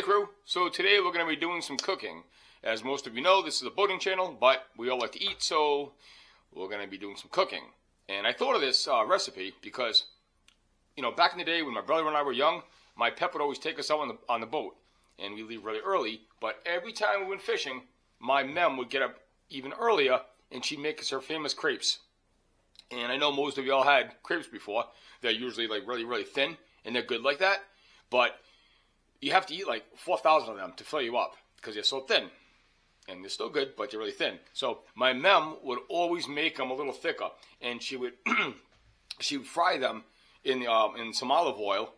crew, so today we're going to be doing some cooking. As most of you know, this is a boating channel, but we all like to eat, so we're going to be doing some cooking. And I thought of this recipe because, you know, back in the day when my brother and I were young, my pep would always take us out on the boat, and we leave really early, but every time we went fishing, my mem would get up even earlier, and she'd make us her famous crepes. And I know most of y'all had crepes before. They're usually like really, really thin, and they're good like that, but you have to eat like 4,000 of them to fill you up because they're so thin. And they're still good, but they're really thin. So my mem would always make them a little thicker, and she would she would fry them in some olive oil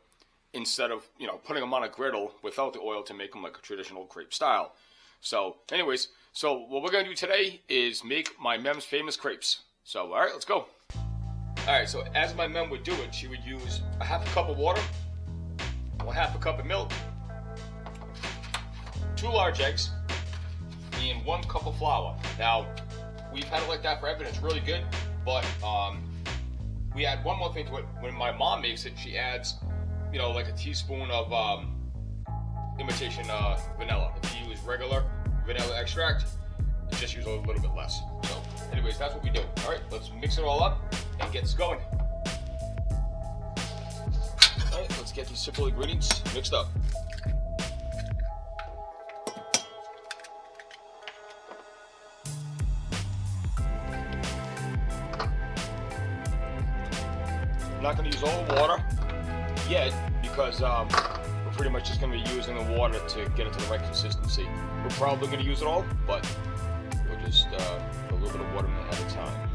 instead of, you know, putting them on a griddle without the oil to make them like a traditional crepe style. So anyways, so what we're going to do today is make my mem's famous crepes. So all right, let's go. All right, so as my mem would do it, she would use a half a cup of water, 1/2 cup of milk, 2 large eggs, and 1 cup of flour. Now, we've had it like that forever, and it's really good, but we add one more thing to it. When my mom makes it, she adds, you know, like a teaspoon of imitation vanilla. If you use regular vanilla extract, you just use a little bit less. So, anyways, that's what we do. All right, let's mix it all up and get this going. All right, let's get these simple ingredients mixed up. I'm not going to use all the water yet because we're pretty much just going to be using the water to get it to the right consistency. We're probably going to use it all, but we'll just put a little bit of water in it at a time.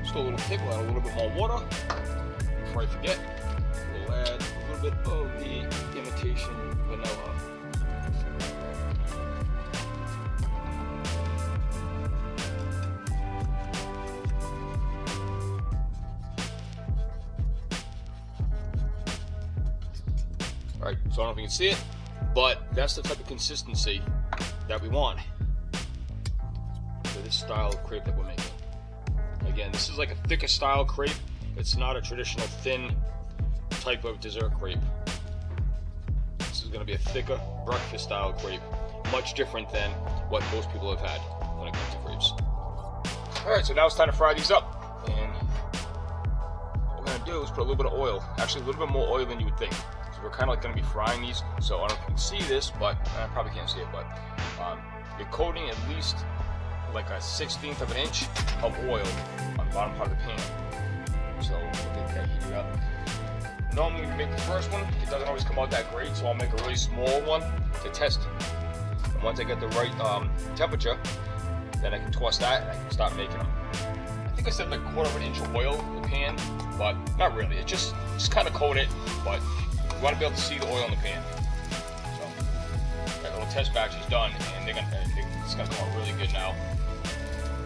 Still a little thick, we'll add a little bit more water. Before I forget, we'll add a little bit of the imitation vanilla. Alright, so I don't know if you can see it, but that's the type of consistency that we want for this style of crepe that we're making. Again, this is like a thicker style crepe. It's not a traditional thin type of dessert crepe. This is going to be a thicker breakfast style crepe, much different than what most people have had when it comes to crepes. Alright, so now it's time to fry these up. And what we're going to do is put a little bit of oil, actually a little bit more oil than you would think. So we're kind of like going to be frying these. So I don't know if you can see this, but I probably can't see it, but you're coating at least like a 1/16 of an inch of oil on the bottom part of the pan. So we'll get that heated up. Normally when you make the first one, it doesn't always come out that great, so I'll make a really small one to test. And once I get the right temperature, then I can toss that and I can start making them. I think I said like 1/4 inch of oil in the pan, but not really. It just kind of coat it, but you want to be able to see the oil in the pan. So that little test batch is done, and it's gonna come out really good now.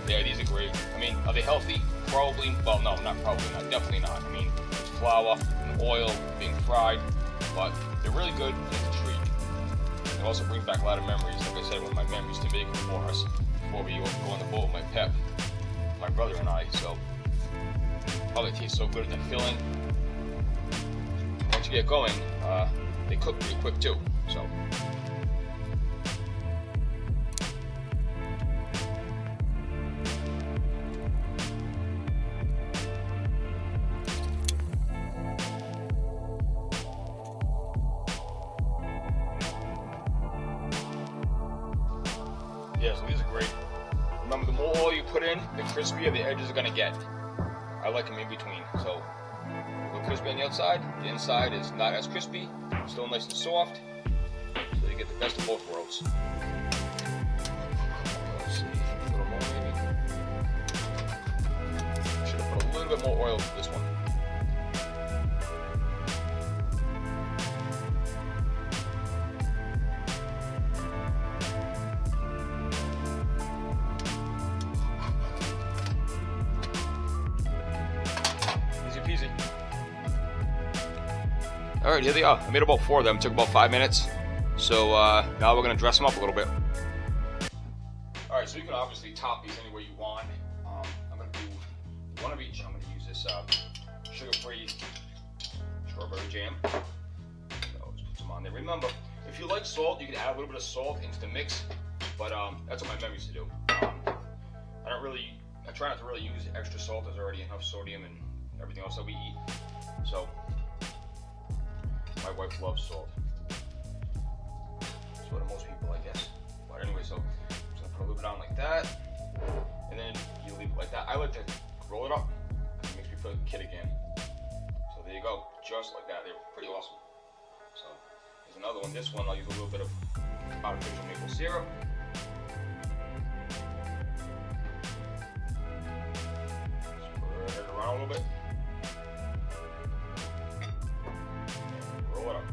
Yeah, these are great. I mean, are they healthy? Probably. Well, no, not probably not. Definitely not. I mean, it's flour and oil being fried, but they're really good and it's a treat. It also brings back a lot of memories. Like I said, when my mom used to make it for us before we go on the boat with my pep, my brother and I. So, oh, they taste so good at the filling. Once you get going, they cook pretty quick too. So. Yeah, so these are great. Remember, the more oil you put in, the crispier the edges are going to get. I like them in between. So, a little crispy on the outside, the inside is not as crispy, still nice and soft. So you get the best of both worlds. Let's see, a little more maybe. Should have put a little bit more oil into this one. Peasy. Alright, here they are. I made about 4 of them. It took about 5 minutes. So now we're going to dress them up a little bit. Alright, so you can obviously top these any way you want. I'm going to do one of each. I'm going to use this sugar-free strawberry jam. So let's put some on there. Remember, if you like salt, you can add a little bit of salt into the mix, but that's what my mom used to do. I try not to really use extra salt. There's already enough sodium and everything else that we eat. So my wife loves salt. So do most people, I guess. But anyway, so I'm just gonna put a little bit on like that, and then you leave it like that. I like to roll it up. It makes me feel like a kid again. So there you go, just like that. They're pretty awesome. So here's another one. This one I'll use a little bit of artificial maple syrup. Spread it around a little bit. Roll it up.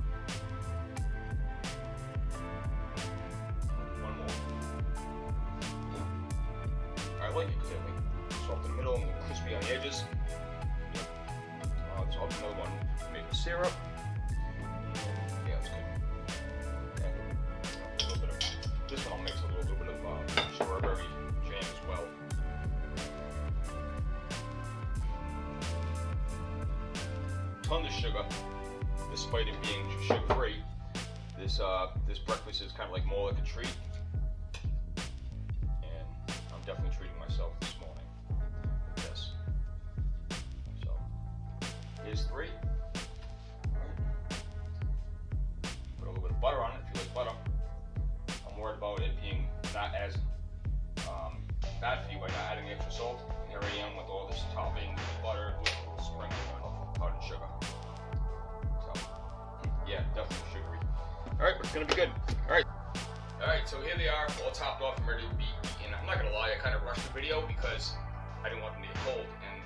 One more. I like it because it's soft in the middle and a little crispy on the edges. So I'll do another one. Maple syrup. Yeah, that's good. And a little bit of this one. I'll mix a little bit of strawberry jam as well. Tons of sugar, despite it being sugar-free. This breakfast is kind of like more like a treat, and I'm definitely treating myself this morning with this. So here's 3. Put a little bit of butter on it if you like butter. I'm worried about it being not as bad for you by not adding the extra salt. Here I am with all this topping, butter, with a little sprinkle of powdered sugar. So yeah, definitely sugary. Alright, but it's gonna be good. Alright, so here they are, all topped off and ready to be eaten. I'm not gonna lie, I kind of rushed the video because I didn't want them to get cold, and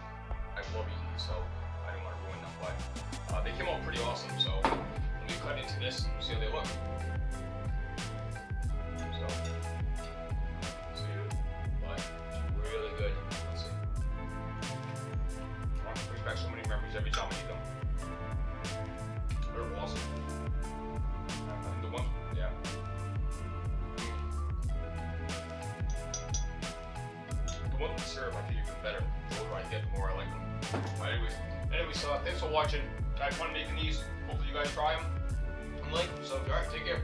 I love eating these, so I didn't want to ruin them. But they came out pretty awesome, so when we cut into this, we'll see how they look. So, see, but it's really good. Let's see. It brings back so many memories every time I eat them. They're awesome. The one, yeah. The one with the syrup, I think even better. The older I get, the more I like them. But anyways, so thanks for watching. I had fun making these. Hopefully you guys try them and like them. So, alright, take care.